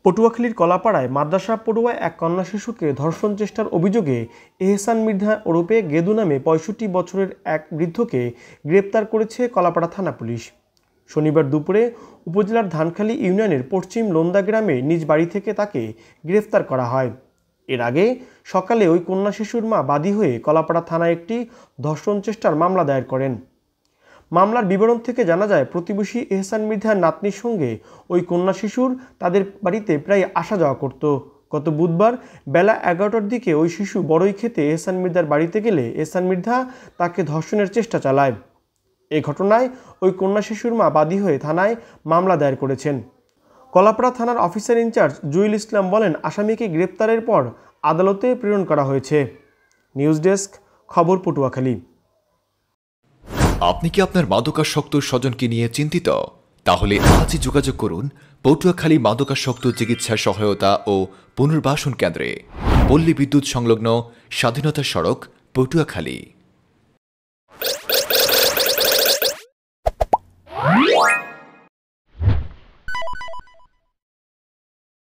পটুয়াখালীর কলাপাড়ায় মাদ্রাসা পড়ুয়া এক কন্যা শিশুকে ধর্ষণ চেষ্টার অভিযোগে এহসান মৃধা ওরফে গেদু নামে ৬৫ বছরের এক বৃদ্ধকে গ্রেপ্তার করেছে কলাপাড়া থানা পুলিশ। শনিবার দুপুরে উপজেলার ধানখালী ইউনিয়নের পশ্চিম লোন্দা গ্রামে নিজ বাড়ি থেকে তাকে গ্রেফতার করা হয়। এর আগে সকালে ওই কন্যা শিশুর মা বাদী হয়ে কলাপাড়া থানায় একটি ধর্ষণ চেষ্টার মামলা দায়ের করেন। মামলার বিবরণ থেকে জানা যায়, প্রতিবেশী এহসান মৃধার নাতনির সঙ্গে ওই কন্যা শিশুর তাদের বাড়িতে প্রায় আসা যাওয়া করত। গত বুধবার বেলা ১১টার দিকে ওই শিশু বড়ই খেতে এহসান মৃধার বাড়িতে গেলে এহসান মৃধা তাকে ধর্ষণের চেষ্টা চালায়। এ ঘটনায় ওই কন্যা শিশুর মা বাদী হয়ে থানায় মামলা দায়ের করেছেন। কলাপাড়া থানার অফিসার ইনচার্জ জুয়েল ইসলাম বলেন, আসামিকে গ্রেপ্তারের পর আদালতে প্রেরণ করা হয়েছে। নিউজ ডেস্ক, খবর পটুয়াখালী। আপনি কি আপনার মাদকাসক্ত স্বজনকে নিয়ে চিন্তিত? তাহলে আজই যোগাযোগ করুন পটুয়াখালী মাদকাসক্ত চিকিৎসা সহায়তা ও পুনর্বাসন কেন্দ্রে, পল্লী বিদ্যুৎ সংলগ্ন স্বাধীনতা সড়ক, পটুয়াখালী।